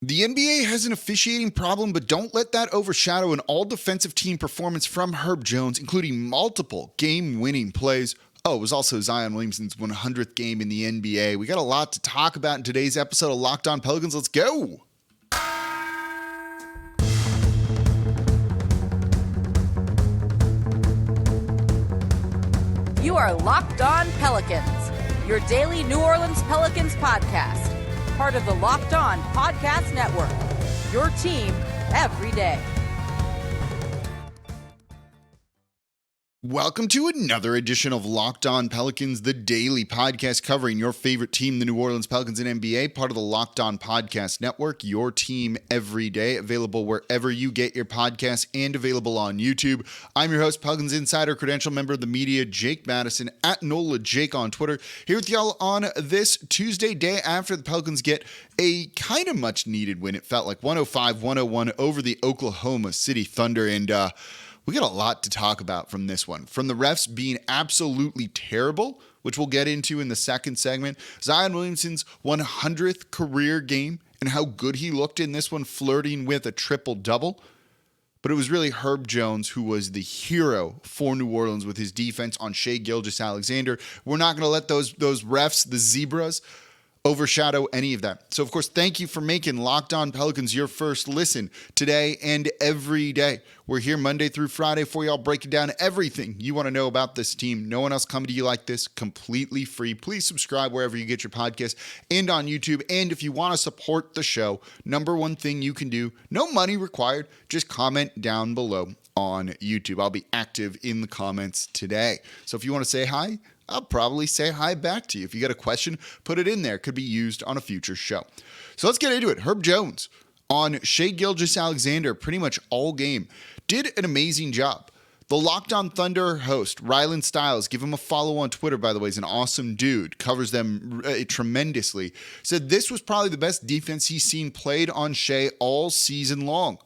The NBA has an officiating problem, but don't let that overshadow an all-defensive team performance from Herb Jones, including multiple game-winning plays. Oh, it was also Zion Williamson's 100th game in the NBA. We got a lot to talk about in today's episode of Locked On Pelicans. Let's go! You are Locked On Pelicans, your daily New Orleans Pelicans podcast. Part of the Locked On Podcast Network, your team every day. Welcome to another edition of Locked On Pelicans, the daily podcast covering your favorite team, the New Orleans Pelicans and NBA, part of the Locked On Podcast Network, your team every day, available wherever you get your podcasts and available on YouTube. I'm your host, Pelicans Insider, credential member of the media, Jake Madison, at NOLA Jake on Twitter, here with y'all on this Tuesday, day after the Pelicans get a kind of much needed win. It felt like 105-101 over the Oklahoma City Thunder, and we got a lot to talk about from this one. From the refs being absolutely terrible, which we'll get into in the second segment, Zion Williamson's 100th career game and how good he looked in this one, flirting with a triple-double. But it was really Herb Jones who was the hero for New Orleans with his defense on Shai Gilgeous-Alexander. We're not going to let those refs, the zebras, overshadow any of that. So, of course, thank you for making Locked On Pelicans your first listen today and every day. We're here Monday through Friday for y'all, breaking down everything you want to know about this team. No one else coming to you like this, completely free. Please subscribe wherever you get your podcast and on YouTube. And if you want to support the show, number one thing you can do, no money required, just comment down below on YouTube. I'll be active in the comments today. So if you want to say hi, I'll probably say hi back to you. If you got a question, put it in there. It could be used on a future show. So let's get into it. Herb Jones on Shai Gilgeous-Alexander pretty much all game did an amazing job. The Locked On Thunder host, Rylan Stiles, give him a follow on Twitter, by the way. He's an awesome dude, covers them tremendously, said this was probably the best defense he's seen played on Shai all season long.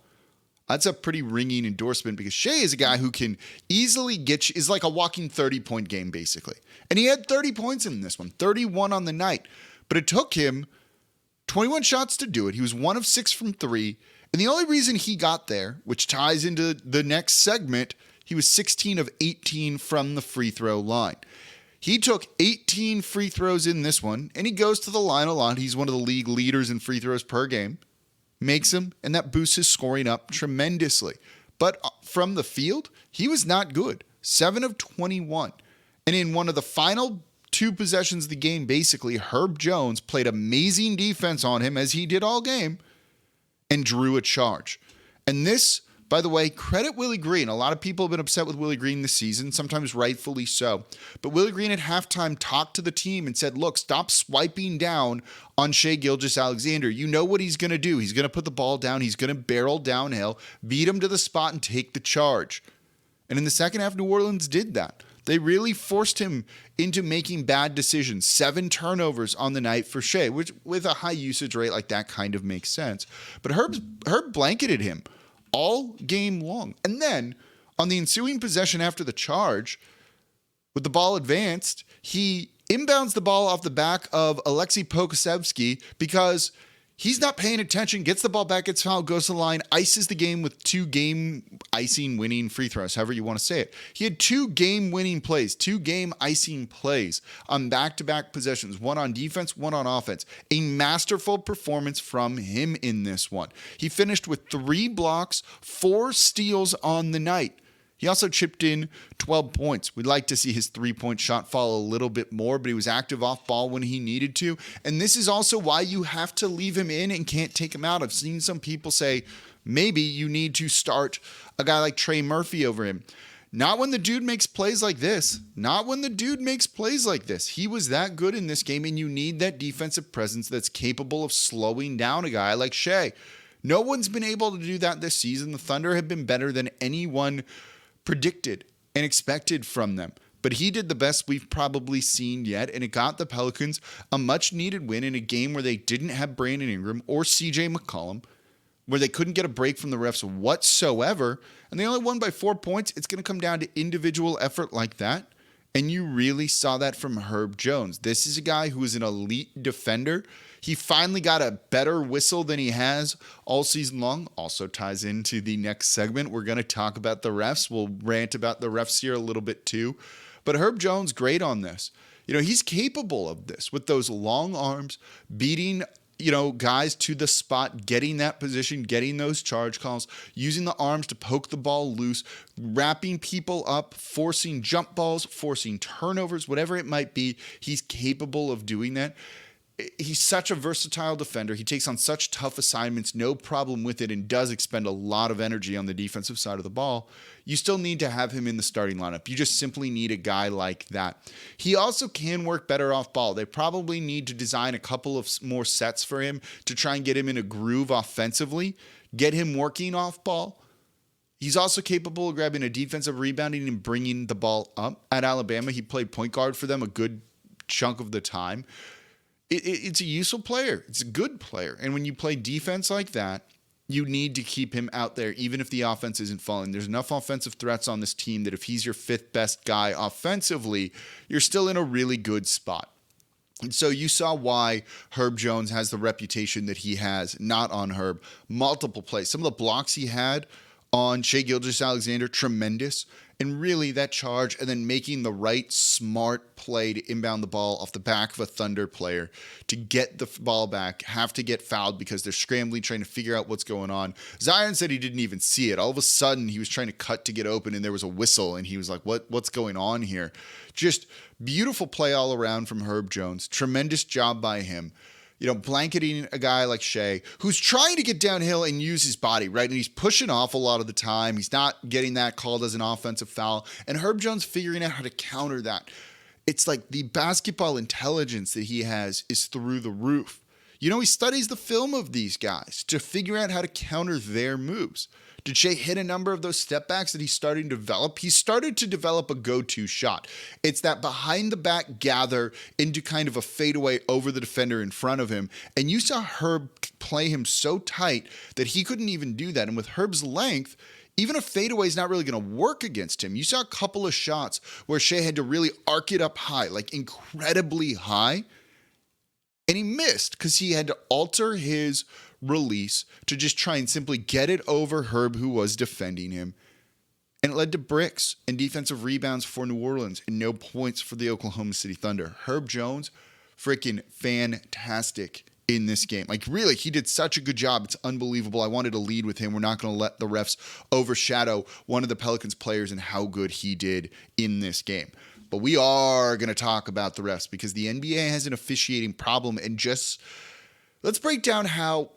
That's a pretty ringing endorsement because Shai is a guy who can easily is like a walking 30-point game, basically. And he had 30 points in this one, 31 on the night. But it took him 21 shots to do it. He was 1 of 6 from 3. And the only reason he got there, which ties into the next segment, he was 16 of 18 from the free throw line. He took 18 free throws in this one, and he goes to the line a lot. He's one of the league leaders in free throws per game. Makes him, and that boosts his scoring up tremendously. But from the field, he was not good. 7 of 21. And in one of the final 2 possessions of the game, basically, Herb Jones played amazing defense on him, as he did all game, and drew a charge. And this, by the way, credit Willie Green. A lot of people have been upset with Willie Green this season, sometimes rightfully so. But Willie Green at halftime talked to the team and said, look, stop swiping down on Shai Gilgeous-Alexander. You know what he's going to do. He's going to put the ball down. He's going to barrel downhill, beat him to the spot, and take the charge. And in the second half, New Orleans did that. They really forced him into making bad decisions. 7 turnovers on the night for Shai, which with a high usage rate like that kind of makes sense. But Herb blanketed him all game long. And then on the ensuing possession after the charge, with the ball advanced, he inbounds the ball off the back of Aleksej Pokusevski because he's not paying attention, gets the ball back, gets fouled, goes to the line, ices the game with 2 game icing winning free throws, however you want to say it. He had 2 game winning plays, 2 game icing plays on back-to-back possessions, one on defense, one on offense. A masterful performance from him in this one. He finished with 3 blocks, 4 steals on the night. He also chipped in 12 points. We'd like to see his 3-point shot fall a little bit more, but he was active off ball when he needed to. And this is also why you have to leave him in and can't take him out. I've seen some people say, maybe you need to start a guy like Trey Murphy over him. Not when the dude makes plays like this. Not when the dude makes plays like this. He was that good in this game, and you need that defensive presence that's capable of slowing down a guy like Shai. No one's been able to do that this season. The Thunder have been better than anyone predicted and expected from them. But he did the best we've probably seen yet, and it got the Pelicans a much-needed win in a game where they didn't have Brandon Ingram or CJ McCollum, where they couldn't get a break from the refs whatsoever, and they only won by 4 points. It's going to come down to individual effort like that, And you really saw that from Herb Jones. This is a guy who is an elite defender. He finally got a better whistle than he has all season long. Also ties into the next segment. We're going to talk about the refs. We'll rant about the refs here a little bit too. But Herb Jones, great on this. He's capable of this with those long arms, beating guys to the spot, getting that position, getting those charge calls, using the arms to poke the ball loose, wrapping people up, forcing jump balls, forcing turnovers, whatever it might be. He's capable of doing that. He's such a versatile defender. He takes on such tough assignments, no problem with it, and does expend a lot of energy on the defensive side of the ball. You still need to have him in the starting lineup. You just simply need a guy like that. He also can work better off ball. They probably need to design a couple of more sets for him to try and get him in a groove offensively, get him working off ball. He's also capable of grabbing a defensive rebounding and bringing the ball up. At Alabama, he played point guard for them a good chunk of the time. It's a useful player. It's a good player. And when you play defense like that, you need to keep him out there, even if the offense isn't falling. There's enough offensive threats on this team that if he's your fifth best guy offensively, you're still in a really good spot. And so you saw why Herb Jones has the reputation that he has, not on Herb. Multiple plays. Some of the blocks he had on Shai Gilgeous-Alexander, tremendous. And really that charge and then making the right smart play to inbound the ball off the back of a Thunder player to get the ball back, have to get fouled because they're scrambling, trying to figure out what's going on. Zion said he didn't even see it. All of a sudden he was trying to cut to get open and there was a whistle and he was like, what's going on here? Just beautiful play all around from Herb Jones. Tremendous job by him. Blanketing a guy like Shai, who's trying to get downhill and use his body, right? And he's pushing off a lot of the time. He's not getting that called as an offensive foul. And Herb Jones figuring out how to counter that. It's like the basketball intelligence that he has is through the roof. He studies the film of these guys to figure out how to counter their moves. Did Shai hit a number of those step backs that he's starting to develop? He started to develop a go-to shot. It's that behind the back gather into kind of a fadeaway over the defender in front of him. And you saw Herb play him so tight that he couldn't even do that. And with Herb's length, even a fadeaway is not really going to work against him. You saw a couple of shots where Shai had to really arc it up high, like incredibly high. And he missed because he had to alter his release to just try and simply get it over Herb, who was defending him. And it led to bricks and defensive rebounds for New Orleans and no points for the Oklahoma City Thunder. Herb Jones, freaking fantastic in this game. Like, really, he did such a good job. It's unbelievable. I wanted to lead with him. We're not going to let the refs overshadow one of the Pelicans players and how good he did in this game. But we are going to talk about the refs because the NBA has an officiating problem. And just let's break down how,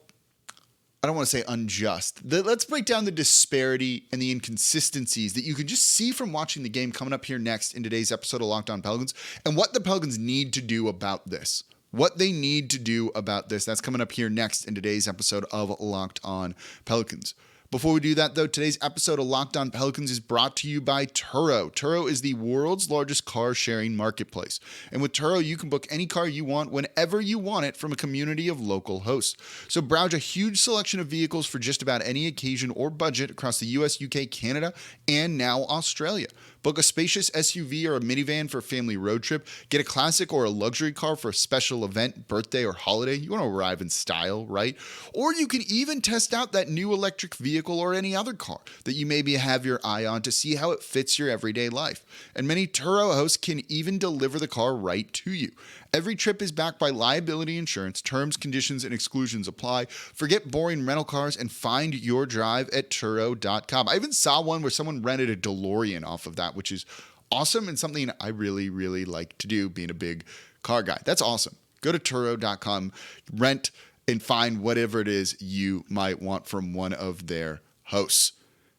I don't want to say unjust. Let's break down the disparity and the inconsistencies that you can just see from watching the game coming up here next in today's episode of Locked On Pelicans and what the Pelicans need to do about this. What they need to do about this. That's coming up here next in today's episode of Locked On Pelicans. Before we do that, though, today's episode of Locked On Pelicans is brought to you by Turo. Turo is the world's largest car-sharing marketplace. And with Turo, you can book any car you want whenever you want it from a community of local hosts. So browse a huge selection of vehicles for just about any occasion or budget across the US, UK, Canada, and now Australia. Book a spacious SUV or a minivan for a family road trip. Get a classic or a luxury car for a special event, birthday, or holiday. You want to arrive in style, right? Or you can even test out that new electric vehicle or any other car that you maybe have your eye on to see how it fits your everyday life. And many Turo hosts can even deliver the car right to you. Every trip is backed by liability insurance. Terms, conditions, and exclusions apply. Forget boring rental cars and find your drive at Turo.com. I even saw one where someone rented a DeLorean off of that, which is awesome and something I really, really like to do, being a big car guy. That's awesome. Go to Turo.com, rent, and find whatever it is you might want from one of their hosts.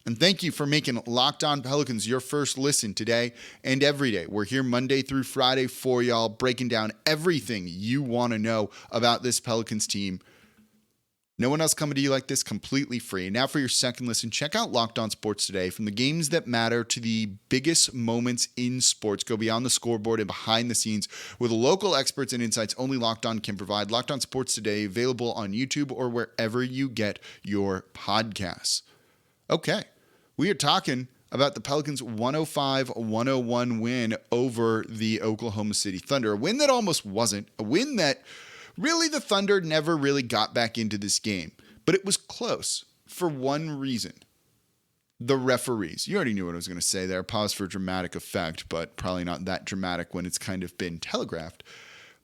And thank you for making Locked On Pelicans your first listen today and every day. We're here Monday through Friday for y'all, breaking down everything you want to know about this Pelicans team. No one else coming to you like this, completely free. Now for your second listen, check out Locked On Sports Today. From the games that matter to the biggest moments in sports, go beyond the scoreboard and behind the scenes with local experts and insights only Locked On can provide. Locked On Sports Today, available on YouTube or wherever you get your podcasts. Okay, we are talking about the Pelicans' 105-101 win over the Oklahoma City Thunder. A win that almost wasn't. A win that really the Thunder never really got back into this game. But it was close for one reason. The referees. You already knew what I was going to say there. Pause for dramatic effect, but probably not that dramatic when it's kind of been telegraphed.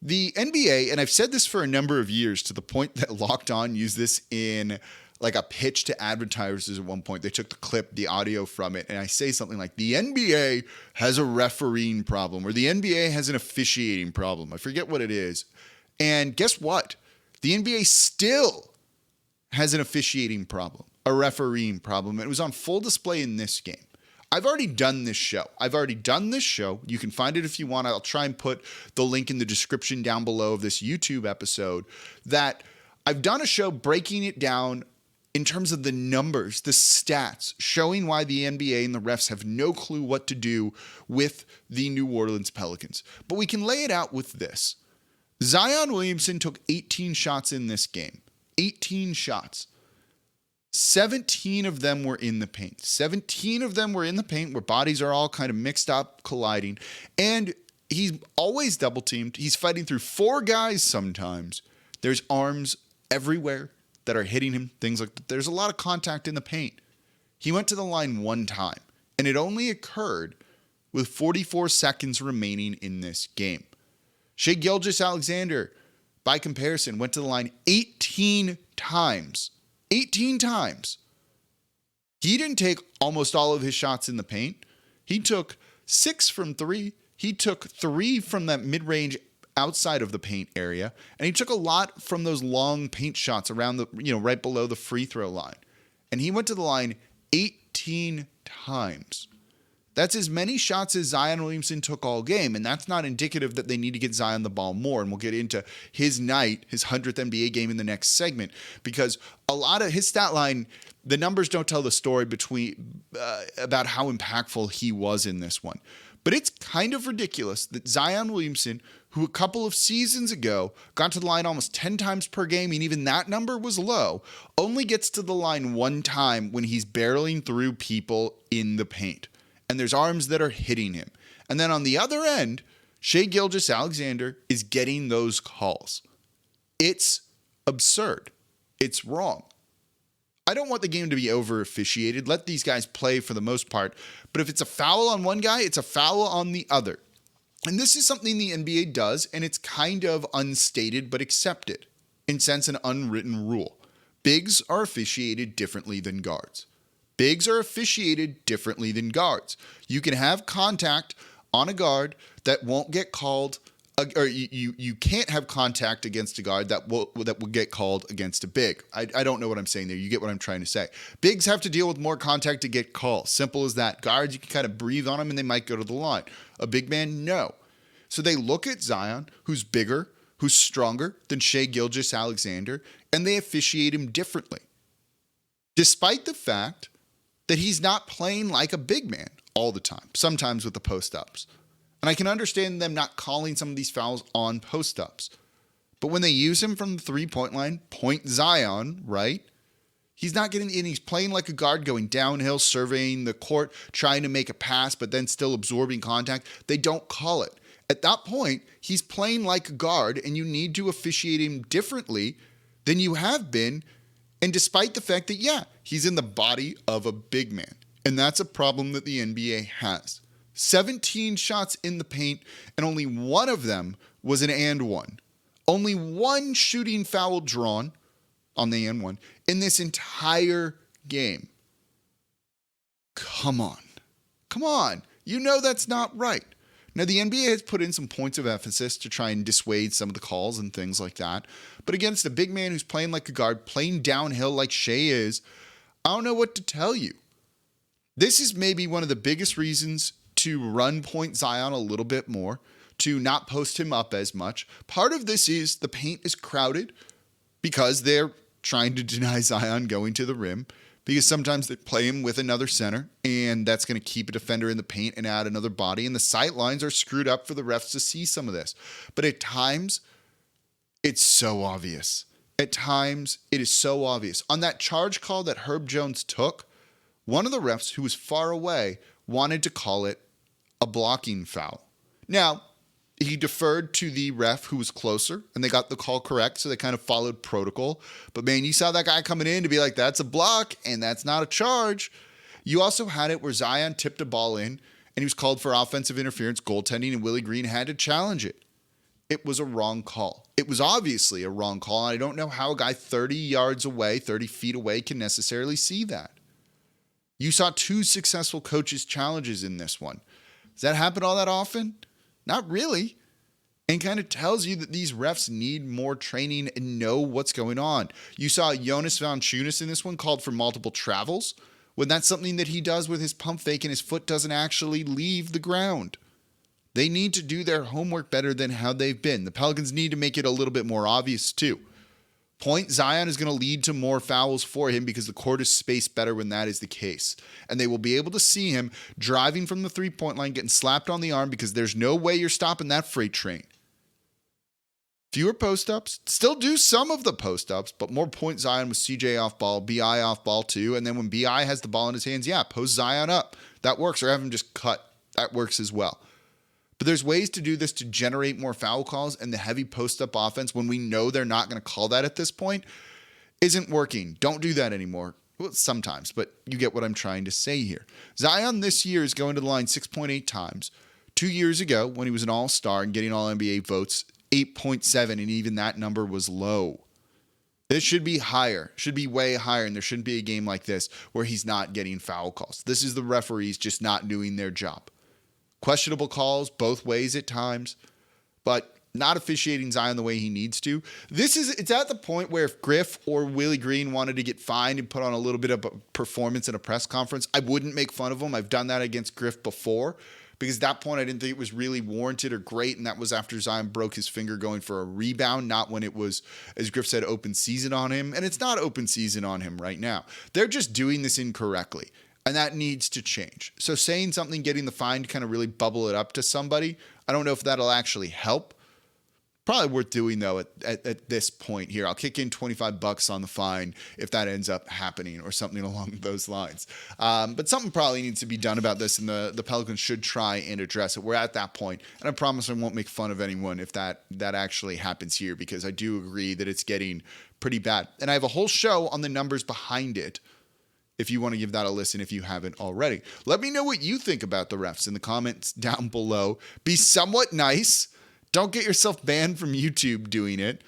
The NBA, and I've said this for a number of years to the point that Locked On used this in like a pitch to advertisers at one point. They took the clip, the audio from it, and I say something like, the NBA has a refereeing problem, or the NBA has an officiating problem. I forget what it is. And guess what? The NBA still has an officiating problem, a refereeing problem. It was on full display in this game. I've already done this show. You can find it if you want. I'll try and put the link in the description down below of this YouTube episode. That I've done a show breaking it down in terms of the numbers, the stats, showing why the NBA and the refs have no clue what to do with the New Orleans Pelicans. But we can lay it out with this. Zion Williamson took 18 shots in this game. 18 shots. 17 of them were in the paint. 17 of them were in the paint where bodies are all kind of mixed up, colliding. And he's always double teamed. He's fighting through 4 guys sometimes. There's arms everywhere that are hitting him. Things like that. There's a lot of contact in the paint. He went to the line 1 time. And it only occurred with 44 seconds remaining in this game. Shai Gilgeous-Alexander, by comparison, went to the line 18 times. 18 times. He didn't take almost all of his shots in the paint. He took 6 from 3. He took 3 from that mid-range outside of the paint area. And he took a lot from those long paint shots around the, right below the free throw line. And he went to the line 18 times. That's as many shots as Zion Williamson took all game, and that's not indicative that they need to get Zion the ball more, and we'll get into his night, his 100th NBA game in the next segment, because a lot of his stat line, the numbers don't tell the story about how impactful he was in this one. But it's kind of ridiculous that Zion Williamson, who a couple of seasons ago got to the line almost 10 times per game, and even that number was low, only gets to the line 1 time when he's barreling through people in the paint. And there's arms that are hitting him. And then on the other end, Shai Gilgeous-Alexander is getting those calls. It's absurd. It's wrong. I don't want the game to be over-officiated. Let these guys play for the most part. But if it's a foul on one guy, it's a foul on the other. And this is something the NBA does, and it's kind of unstated but accepted. In sense, an unwritten rule. Bigs are officiated differently than guards. Bigs are officiated differently than guards. You can have contact on a guard that won't get called, or you can't have contact against a guard that will get called against a big. I don't know what I'm saying there. You get what I'm trying to say. Bigs have to deal with more contact to get calls. Simple as that. Guards, you can kind of breathe on them and they might go to the line. A big man, no. So they look at Zion, who's bigger, who's stronger than Shai Gilgeous-Alexander, and they officiate him differently. Despite the fact that he's not playing like a big man all the time, sometimes with the post-ups. And I can understand them not calling some of these fouls on post-ups. But when they use him from the three-point line, point Zion, right? He's not getting in. He's playing like a guard, going downhill, surveying the court, trying to make a pass, but then still absorbing contact. They don't call it. At that point, he's playing like a guard, and you need to officiate him differently than you have been. And despite the fact that, he's in the body of a big man. And that's a problem that the NBA has. 17 shots in the paint, and only one of them was an and one. Only one shooting foul drawn on the and one in this entire game. Come on. You know that's not right. Now, the NBA has put in some points of emphasis to try and dissuade some of the calls and things like that. But against a big man who's playing like a guard, playing downhill like Shai is, I don't know what to tell you. This is maybe one of the biggest reasons to run point Zion a little bit more, to not post him up as much. Part of this is the paint is crowded because they're trying to deny Zion going to the rim, because sometimes they play him with another center, and that's going to keep a defender in the paint and add another body, and the sight lines are screwed up for the refs to see some of this. But at times, it's so obvious. At times, it is so obvious. On that charge call that Herb Jones took, one of the refs who was far away wanted to call it a blocking foul. Now, he deferred to the ref who was closer, and they got the call correct, so they kind of followed protocol. But man, you saw that guy coming in to be like, that's a block, and that's not a charge. You also had it where Zion tipped a ball in, and he was called for offensive interference, goaltending, and Willie Green had to challenge it. It was a wrong call. It was obviously a wrong call, and I don't know how a guy 30 yards away, 30 feet away can necessarily see that. You saw 2 successful coaches' challenges in this one. Does that happen all that often? Not really. And kind of tells you that these refs need more training and know what's going on. You saw Jonas Valanciunas in this one called for multiple travels, when that's something that he does with his pump fake and his foot doesn't actually leave the ground. They need to do their homework better than how they've been. The Pelicans need to make it a little bit more obvious too. Point Zion is going to lead to more fouls for him because the court is spaced better when that is the case. And they will be able to see him driving from the three-point line, getting slapped on the arm because there's no way you're stopping that freight train. Fewer post-ups. Still do some of the post-ups, but more point Zion with CJ off ball, BI off ball too. And then when BI has the ball in his hands, post Zion up. That works. Or have him just cut. That works as well. But there's ways to do this to generate more foul calls, and the heavy post-up offense, when we know they're not going to call that at this point, isn't working. Don't do that anymore. Well, sometimes, but you get what I'm trying to say here. Zion this year is going to the line 6.8 times. 2 years ago, when he was an all-star and getting all NBA votes, 8.7, and even that number was low. This should be higher, should be way higher, and there shouldn't be a game like this where he's not getting foul calls. This is the referees just not doing their job. Questionable calls both ways at times, but not officiating Zion the way he needs to. It's at the point where if Griff or Willie Green wanted to get fined and put on a little bit of a performance in a press conference, I wouldn't make fun of him. I've done that against Griff before because at that point I didn't think it was really warranted or great, and that was after Zion broke his finger going for a rebound, not when it was, as Griff said, open season on him. And it's not open season on him right now. They're just doing this incorrectly. And that needs to change. So saying something, getting the fine to kind of really bubble it up to somebody, I don't know if that'll actually help. Probably worth doing, though, at this point here. I'll kick in $25 on the fine if that ends up happening or something along those lines. But something probably needs to be done about this, and the Pelicans should try and address it. We're at that point, and I promise I won't make fun of anyone if that actually happens here, because I do agree that it's getting pretty bad. And I have a whole show on the numbers behind it, if you want to give that a listen, if you haven't already. Let me know what you think about the refs in the comments down below. Be somewhat nice. Don't get yourself banned from YouTube doing it.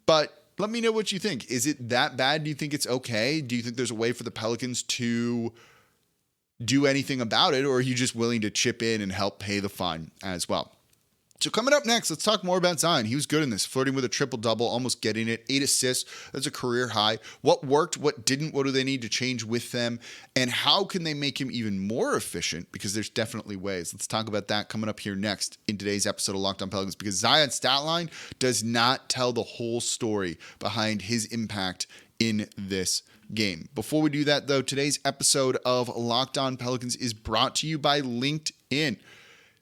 But let me know what you think. Is it that bad? Do you think it's okay? Do you think there's a way for the Pelicans to do anything about it? Or are you just willing to chip in and help pay the fine as well? So coming up next, let's talk more about Zion. He was good in this, flirting with a triple-double, almost getting it, 8 assists. That's a career high. What worked, what didn't, what do they need to change with them, and how can they make him even more efficient? Because there's definitely ways. Let's talk about that coming up here next in today's episode of Locked On Pelicans, because Zion's stat line does not tell the whole story behind his impact in this game. Before we do that, though, today's episode of Locked On Pelicans is brought to you by LinkedIn.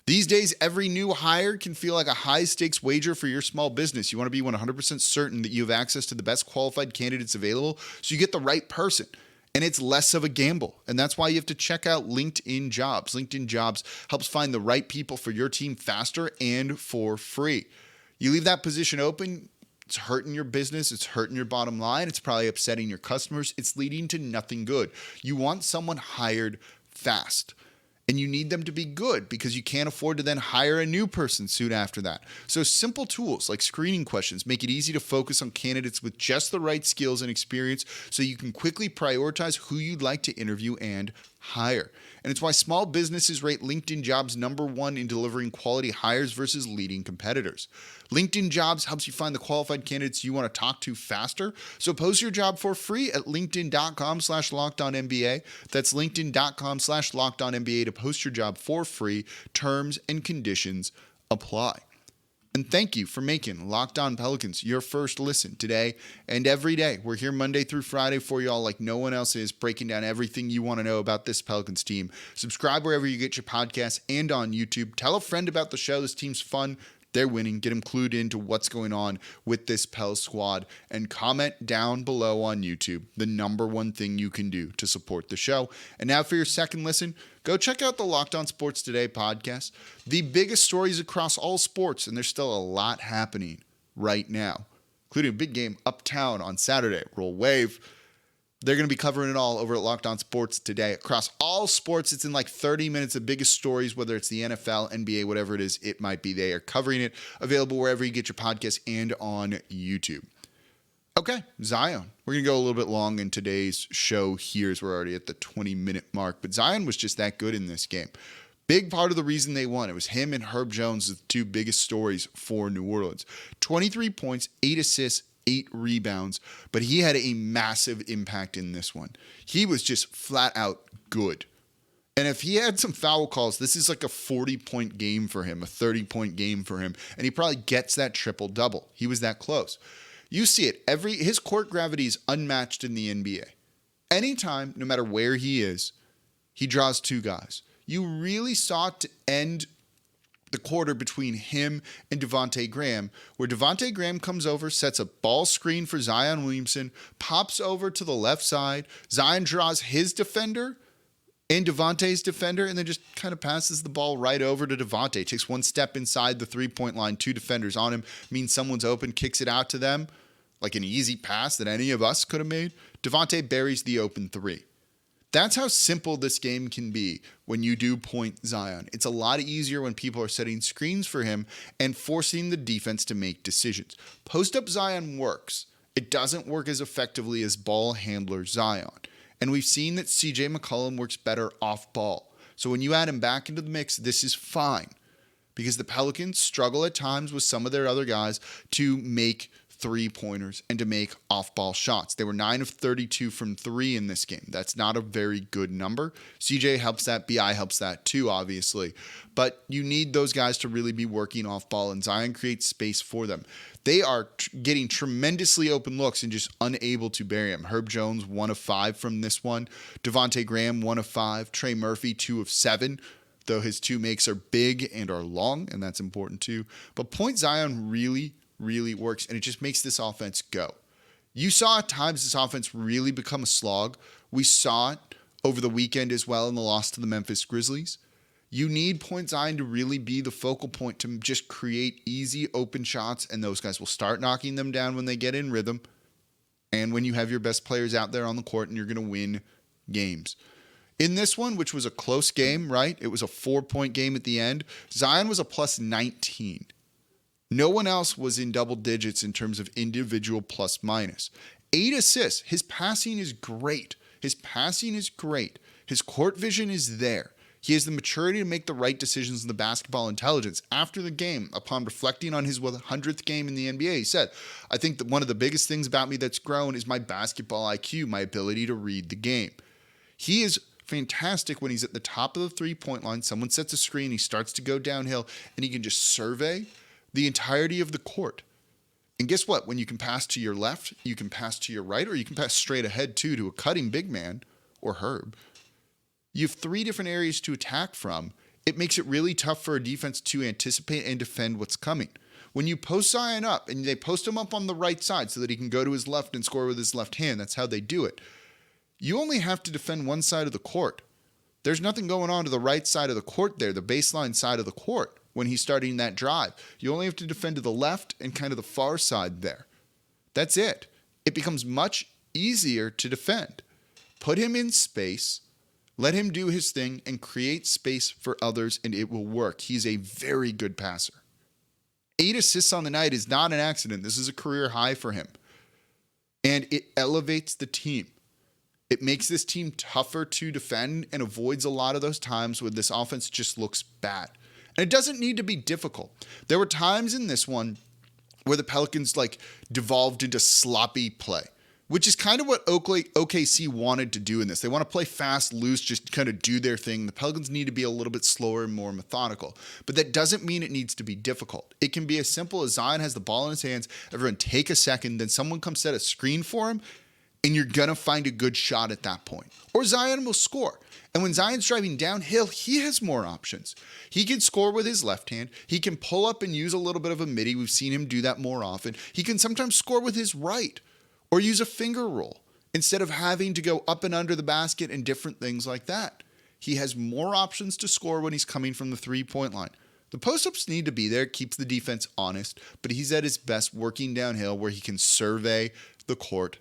These days, every new hire can feel like a high-stakes wager for your small business. You want to be 100% certain that you have access to the best qualified candidates available so you get the right person. And it's less of a gamble. And that's why you have to check out LinkedIn Jobs. LinkedIn Jobs helps find the right people for your team faster and for free. You leave that position open, it's hurting your business, it's hurting your bottom line, it's probably upsetting your customers, it's leading to nothing good. You want someone hired fast. And you need them to be good because you can't afford to then hire a new person soon after that. So simple tools like screening questions make it easy to focus on candidates with just the right skills and experience so you can quickly prioritize who you'd like to interview and hire. And it's why small businesses rate LinkedIn Jobs #1 in delivering quality hires versus leading competitors. LinkedIn Jobs helps you find the qualified candidates you want to talk to faster. So post your job for free at linkedin.com/LockedOnNBA. That's linkedin.com/LockedOnNBA to post your job for free. Terms and conditions apply. And thank you for making Locked On Pelicans your first listen today and every day. We're here Monday through Friday for y'all like no one else is, breaking down everything you want to know about this Pelicans team. Subscribe wherever you get your podcasts and on YouTube. Tell a friend about the show. This team's fun, They're winning. Get them clued into what's going on with this Pels squad, and comment down below on YouTube, the number one thing you can do to support the show. And now for your second listen, go check out the Locked On Sports Today podcast. The biggest stories across all sports, and there's still a lot happening right now, including a big game uptown on Saturday. Roll Wave. They're going to be covering it all over at Locked On Sports Today. Across all sports, it's in like 30 minutes of biggest stories, whether it's the NFL, NBA, whatever it is, it might be. They are covering it, available wherever you get your podcasts and on YouTube. Okay, Zion. We're going to go a little bit long in today's show here as we're already at the 20-minute mark, but Zion was just that good in this game. Big part of the reason they won. It was him and Herb Jones, the two biggest stories for New Orleans. 23 points, 8 assists, 8 rebounds, but he had a massive impact in this one. He was just flat out good. And if he had some foul calls, this is like a 40-point game for him, a 30-point game for him, and he probably gets that triple-double. He was that close. You see it. His court gravity is unmatched in the NBA. Anytime, no matter where he is, he draws two guys. You really sought to end the quarter between him and Devontae Graham, where Devontae Graham comes over, sets a ball screen for Zion Williamson, pops over to the left side. Zion draws his defender and Devontae's defender, and then just kind of passes the ball right over to Devontae. Takes one step inside the three-point line, 2 defenders on him, means someone's open, kicks it out to them, like an easy pass that any of us could have made. Devontae buries the open 3. That's how simple this game can be when you do point Zion. It's a lot easier when people are setting screens for him and forcing the defense to make decisions. Post-up Zion works. It doesn't work as effectively as ball handler Zion. And we've seen that CJ McCollum works better off ball. So when you add him back into the mix, this is fine, because the Pelicans struggle at times with some of their other guys to make three-pointers and to make off-ball shots. They were 9 of 32 from 3 in this game. That's not a very good number. CJ helps that. BI helps that too, obviously. But you need those guys to really be working off-ball, and Zion creates space for them. They are getting tremendously open looks and just unable to bury him. Herb Jones, 1 of 5 from this one. Devontae Graham, 1 of 5. Trey Murphy, 2 of 7. Though his 2 makes are big and are long, and that's important too. But point Zion really works, and it just makes this offense go. You saw at times this offense really become a slog. We saw it over the weekend as well in the loss to the Memphis Grizzlies. You need point Zion to really be the focal point to just create easy open shots, and those guys will start knocking them down when they get in rhythm and when you have your best players out there on the court, and you're going to win games. In this one, which was a close game, right? It was a 4-point game at the end. Zion was a plus 19. No one else was in double digits in terms of individual plus minus. 8 assists. His passing is great. His court vision is there. He has the maturity to make the right decisions in the basketball intelligence. After the game, upon reflecting on his 100th game in the NBA, he said, I think that one of the biggest things about me that's grown is my basketball IQ, my ability to read the game. He is fantastic when he's at the top of the three-point line. Someone sets a screen, he starts to go downhill, and he can just survey the entirety of the court. And guess what? When you can pass to your left, you can pass to your right, or you can pass straight ahead too to a cutting big man or Herb. You have 3 different areas to attack from. It makes it really tough for a defense to anticipate and defend what's coming. When you post Zion up, and they post him up on the right side so that he can go to his left and score with his left hand, that's how they do it. You only have to defend one side of the court. There's nothing going on to the right side of the court there, the baseline side of the court, when he's starting that drive. You only have to defend to the left and kind of the far side there. That's it. It becomes much easier to defend. Put him in space, let him do his thing, and create space for others, and it will work. He's a very good passer. 8 assists on the night is not an accident. This is a career high for him. And it elevates the team. It makes this team tougher to defend and avoids a lot of those times where this offense just looks bad. And it doesn't need to be difficult. There were times in this one where the Pelicans devolved into sloppy play, which is kind of what OKC wanted to do in this. They want to play fast, loose, just kind of do their thing. The Pelicans need to be a little bit slower and more methodical. But that doesn't mean it needs to be difficult. It can be as simple as Zion has the ball in his hands, everyone take a second, then someone comes set a screen for him, and you're going to find a good shot at that point. Or Zion will score. And when Zion's driving downhill, he has more options. He can score with his left hand. He can pull up and use a little bit of a midi. We've seen him do that more often. He can sometimes score with his right or use a finger roll instead of having to go up and under the basket and different things like that. He has more options to score when he's coming from the three-point line. The post-ups need to be there, keeps the defense honest, but he's at his best working downhill where he can survey the court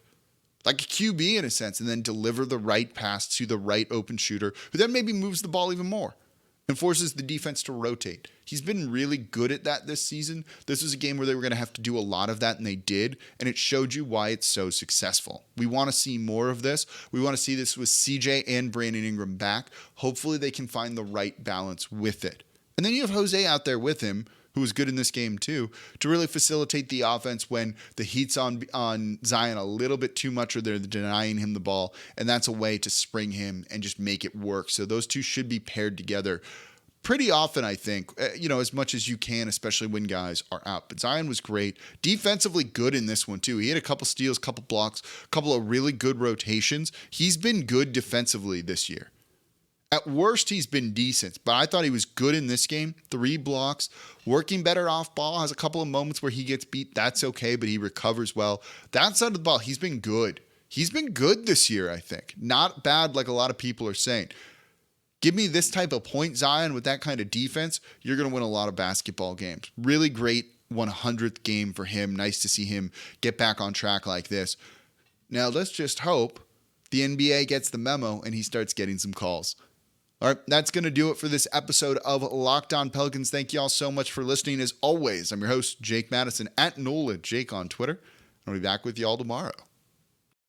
like a QB in a sense, and then deliver the right pass to the right open shooter, who then maybe moves the ball even more and forces the defense to rotate. He's been really good at that this season. This was a game where they were going to have to do a lot of that, and they did, and it showed you why it's so successful. We want to see more of this. We want to see this with CJ and Brandon Ingram back. Hopefully they can find the right balance with it. And then you have Jose out there with him, who was good in this game too, to really facilitate the offense when the heat's on Zion a little bit too much or they're denying him the ball, and that's a way to spring him and just make it work. So those two should be paired together pretty often, I think, as much as you can, especially when guys are out. But Zion was great. Defensively good in this one too. He had a couple steals, couple blocks, a couple of really good rotations. He's been good defensively this year. At worst, he's been decent, but I thought he was good in this game. 3 blocks, working better off ball, has a couple of moments where he gets beat. That's okay, but he recovers well. That side of the ball, he's been good. He's been good this year, I think. Not bad like a lot of people are saying. Give me this type of point, Zion, with that kind of defense, you're going to win a lot of basketball games. Really great 100th game for him. Nice to see him get back on track like this. Now, let's just hope the NBA gets the memo and he starts getting some calls. All right, that's going to do it for this episode of Locked On Pelicans. Thank you all so much for listening. As always, I'm your host, Jake Madison, at NOLA Jake on Twitter. I'll be back with you all tomorrow.